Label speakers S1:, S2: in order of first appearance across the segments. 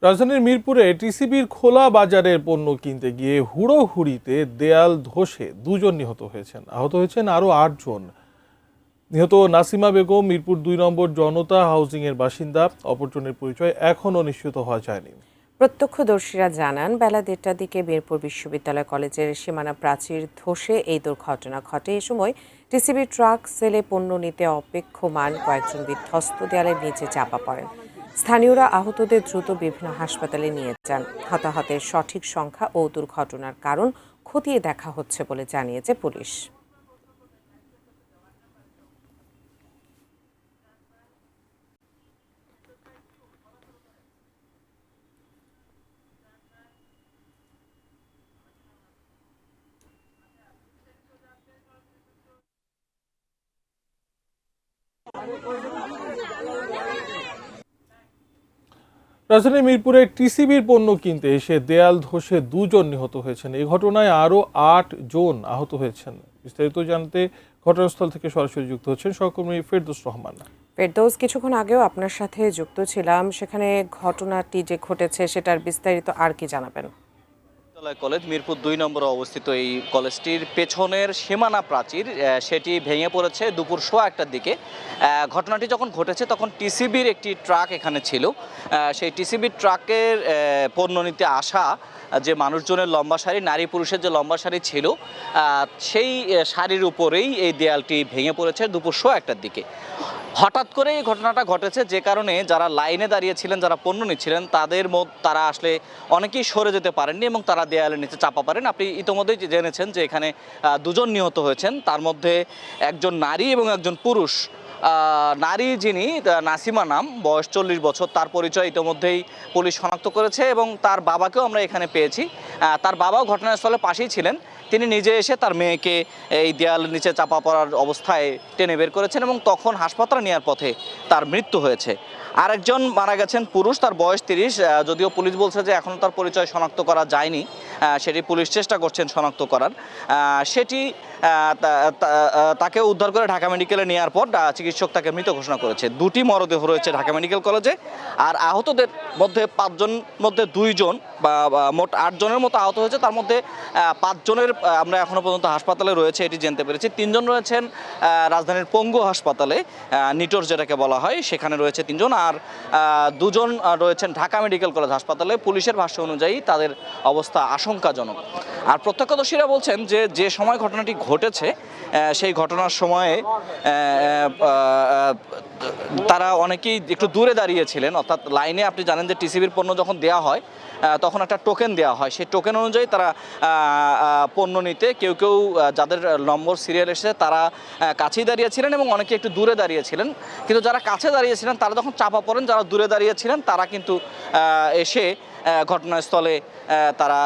S1: রাজধানীর মিরপুরে টিসিবির খোলা বাজারের পণ্য কিনতে গিয়ে হুড়োহুড়িতে দেয়াল ধসে দুজন নিহত হয়েছেন। আহত হয়েছেন আরও ৮ জন। নিহত নাসিমা বেগম মিরপুর ২ নম্বর জনতা হাউজিং এর বাসিন্দা। অপরজনের পরিচয় এখনও নিশ্চিত হওয়া যায়নি।
S2: প্রত্যক্ষদর্শীরা জানান, বেলা ১:৩০টার দিকে মিরপুর বিশ্ববিদ্যালয় কলেজের সীমানা প্রাচীর ধসে এই দুর্ঘটনা ঘটে। এ সময় টিসিবি ট্রাক সেলে পণ্য নিতে অপেক্ষমান কয়েকজন বিধ্বস্ত দেয়ালের নিচে চাপা পড়েন। স্থানীয়রা আহতদের দ্রুত বিভিন্ন হাসপাতালে নিয়ে যান। হতাহতের সঠিক সংখ্যা ও দুর্ঘটনার কারণ খতিয়ে দেখা হচ্ছে বলে জানিয়েছে পুলিশ।
S1: রাজধানীর মিরপুরে টিসিবির পণ্য কিনতে এসে দেয়াল ধসে দুজন নিহত হয়েছেন। এই ঘটনায় আরও ৮ জন আহত হয়েছেন। বিস্তারিত জানতে ঘটনাস্থল থেকে সরাসরি যুক্ত হচ্ছেন সহকর্মী ফেরদৌস রহমান।
S2: ফেরদৌস, কিছুক্ষণ আগেও আপনার সাথে যুক্ত ছিলাম। সেখানে ঘটনাটি যে ঘটেছে সেটার বিস্তারিত আর কি জানাবেন?
S3: কলেজ মিরপুর ২ নম্বরে অবস্থিত। এই কলেজটির পেছনের সীমানা প্রাচীর সেটি ভেঙে পড়েছে দুপুর ১:১টার দিকে। ঘটনাটি যখন ঘটেছে তখন টিসিবির একটি ট্রাক এখানে ছিল। সেই টিসিবির ট্রাকের পণ্য নিতে আসা যে মানুষজনের লম্বা সারি, নারী পুরুষের যে লম্বা সারি ছিল, সেই সারির উপরেই এই দেয়ালটি ভেঙে পড়েছে দুপুর ১:১টার দিকে। হঠাৎ করে এই ঘটনাটা ঘটেছে, যে কারণে যারা লাইনে দাঁড়িয়েছিলেন, যারা পণ্য নিচ্ছিলেন, তারা আসলে অনেকেই সরে যেতে পারেননি এবং তারা দেয়ালের নিচে চাপা পড়েন। আপনি ইতোমধ্যেই জেনেছেন যে এখানে দুজন নিহত হয়েছেন, তার মধ্যে একজন নারী এবং একজন পুরুষ। নারী যিনি নাসিমা নাম, বয়স ৪০ বছর, তার পরিচয় ইতোমধ্যেই পুলিশ শনাক্ত করেছে এবং তার বাবাকেও আমরা এখানে পেয়েছি। তার বাবাও ঘটনাস্থলে পাশেই ছিলেন। তিনি নিজে এসে তার মেয়েকে এই দেয়ালের নিচে চাপা পড়ার অবস্থায় টেনে বের করেছেন এবং তখন হাসপাতালে নেওয়ার পথে তার মৃত্যু হয়েছে। আরেকজন মারা গেছেন পুরুষ, তার বয়স ৩০। যদিও পুলিশ বলছে যে এখনও তার পরিচয় শনাক্ত করা যায়নি, সেটি পুলিশ চেষ্টা করছেন শনাক্ত করার। সেটি তাকে উদ্ধার করে ঢাকা মেডিকেলে নেওয়ার পর চিকিৎসক তাকে মৃত ঘোষণা করেছে। দুটি মরদেহ রয়েছে ঢাকা মেডিকেল কলেজে। আর আহতদের মধ্যে ৫ জন মধ্যে ২ জন বা মোট ৮ জনের মতো আহত হয়েছে। তার মধ্যে ৫ জনের আমরা এখনও পর্যন্ত হাসপাতালে রয়েছে এটি জানতে পেরেছি। ৩ জন রয়েছেন রাজধানীর পঙ্গু হাসপাতালে, নিটোর যেটাকে বলা হয়, সেখানে রয়েছে ৩ জন। আর ২ জন রয়েছেন ঢাকা মেডিকেল কলেজ হাসপাতালে। পুলিশের ভাষ্য অনুযায়ী তাদের অবস্থা আশঙ্কাজনক। আর প্রত্যক্ষদর্শীরা বলছেন যে যে সময় ঘটনাটি ঘটেছে সেই ঘটনার সময়ে তারা অনেকেই একটু দূরে দাঁড়িয়েছিলেন। অর্থাৎ লাইনে, আপনি জানেন যে টিসিবির পণ্য যখন দেওয়া হয় তখন একটা টোকেন দেওয়া হয়, সেই টোকেন অনুযায়ী তারা পণ্য নিতে কেউ কেউ যাদের নম্বর সিরিয়াল এসেছে তারা কাছেই দাঁড়িয়েছিলেন এবং অনেকে একটু দূরে দাঁড়িয়েছিলেন। কিন্তু যারা কাছে দাঁড়িয়েছিলেন তারা যখন চাপা পড়েন, যারা দূরে দাঁড়িয়েছিলেন তারা কিন্তু এসে ঘটনাস্থলে তারা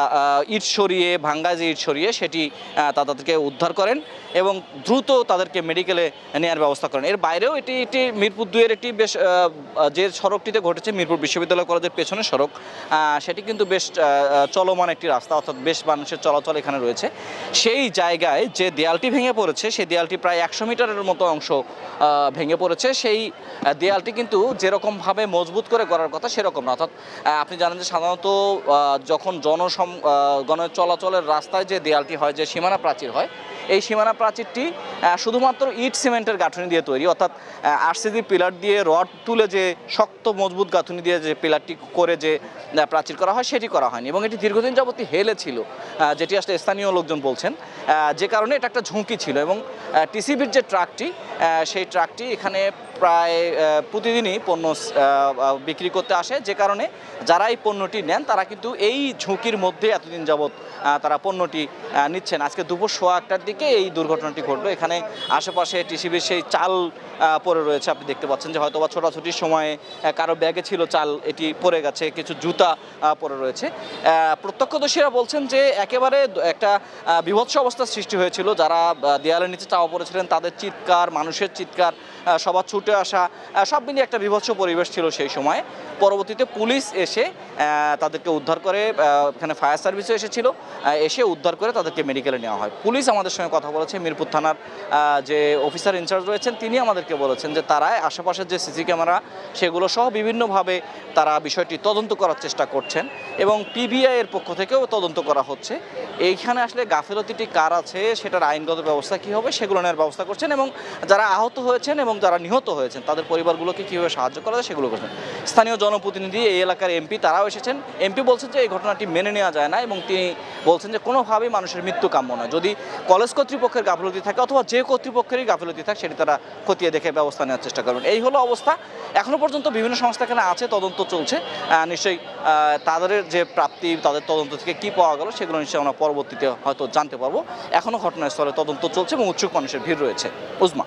S3: ইট সরিয়ে, ভাঙ্গা যে ইট সরিয়ে সেটি তাদেরকে উদ্ধার করেন এবং দ্রুত তাদেরকে মেডিকেলে নেওয়ার ব্যবস্থা করেন। এর বাইরেও এটি মিরপুর ২-এর একটি বেশ, যে সড়কটিতে ঘটেছে মিরপুর বিশ্ববিদ্যালয় কলেজের পেছনের সড়ক, সেটি কিন্তু বেশ চলমান একটি রাস্তা, অর্থাৎ বেশ মানুষের চলাচল এখানে রয়েছে। সেই জায়গায় যে দেয়ালটি ভেঙে পড়েছে, সেই দেয়ালটি প্রায় ১০০ মিটারের মতো অংশ ভেঙে পড়েছে। সেই দেয়ালটি কিন্তু যেরকমভাবে মজবুত করে করার কথা সেরকম না। অর্থাৎ আপনি জানেন যে সাধারণত যখন গণের চলাচলের রাস্তায় যে দেয়ালটি হয়, যে সীমানা প্রাচীর হয়, এই সীমানা প্রাচীরটি শুধুমাত্র ইট সিমেন্টের গাঁথুনি দিয়ে তৈরি। অর্থাৎ আরসিসি পিলার দিয়ে রড তুলে যে শক্ত মজবুত গাঁথুনি দিয়ে যে পিলারটি করে যে প্রাচীর করা হয় সেটি করা হয়নি এবং এটি দীর্ঘদিন যাবতই হেলে ছিল, যেটি আসলে স্থানীয় লোকজন বলছেন, যে কারণে এটা একটা ঝুঁকি ছিল। এবং টিসিবির যে ট্রাকটি, সেই ট্রাকটি এখানে প্রায় প্রতিদিনই পণ্য বিক্রি করতে আসে, যে কারণে যারা এই পণ্যটি নেন তারা কিন্তু এই ঝুঁকির মধ্যে এতদিন যাবৎ তারা পণ্যটি নিচ্ছেন। আজকে দুপুর ১:১টার দিকে এই দুর্ঘটনাটি ঘটলো। এখানে আশেপাশে টিসিবির সেই চাল পড়ে রয়েছে, আপনি দেখতে পাচ্ছেন যে হয়তো বা ছোটাছুটির সময়ে কারো ব্যাগে ছিল চাল, এটি পড়ে গেছে, কিছু জুতা পড়ে রয়েছে। প্রত্যক্ষদর্শীরা বলছেন যে একেবারে একটা বীভৎস অবস্থার সৃষ্টি হয়েছিল। যারা দেয়ালের নিচে চাপা পড়েছিলেন তাদের চিৎকার, মানুষের চিৎকার সবার ছুটে আসা, সব মিলিয়ে একটা বীভৎস পরিবেশ ছিল সেই সময়। পরবর্তীতে পুলিশ এসে তাদেরকে উদ্ধার করে, এখানে ফায়ার সার্ভিসও এসেছিল, এসে উদ্ধার করে তাদেরকে মেডিকেলে নেওয়া হয়। পুলিশ আমাদের সঙ্গে কথা বলেছে, মিরপুর থানার যে অফিসার ইনচার্জ রয়েছেন তিনি আমাদেরকে বলেছেন যে তারা আশেপাশের যে সিসি ক্যামেরা সেগুলো সহ বিভিন্নভাবে তারা বিষয়টি তদন্ত করার চেষ্টা করছেন এবং পিবিআই এর পক্ষ থেকেও তদন্ত করা হচ্ছে। এইখানে আসলে গাফিলতিটি কার আছে, সেটার আইনগত ব্যবস্থা কী হবে সেগুলো নেওয়ার ব্যবস্থা করছেন এবং যারা আহত হয়েছেন এবং যারা নিহত হয়েছেন তাদের পরিবারগুলোকে কীভাবে সাহায্য করা যায় সেগুলো করছেন। স্থানীয় জনপ্রতিনিধি, এই এলাকার এমপি তারাও এসেছেন। এমপি বলছেন যে এই ঘটনাটি মেনে নেওয়া যায় না এবং তিনি বলছেন যে কোনোভাবেই মানুষের মৃত্যু কাম্য নয়। যদি কলেজ কর্তৃপক্ষের গাফিলতি থাকে অথবা যে কর্তৃপক্ষেরই গাফিলতি থাকে সেটি তারা খতিয়ে দেখে ব্যবস্থা নেওয়ার চেষ্টা করবেন। এই হলো অবস্থা। এখনও পর্যন্ত বিভিন্ন সংস্থা এখানে আছে, তদন্ত চলছে। নিশ্চয়ই তাদের যে প্রাপ্তি, তাদের তদন্ত থেকে কী পাওয়া গেল সেগুলো নিশ্চয়ই আমরা পরবর্তীতে হয়তো জানতে পারবো। এখনও ঘটনাস্থলে তদন্ত চলছে এবং উৎসুক মানুষের ভিড় রয়েছে। উজমা।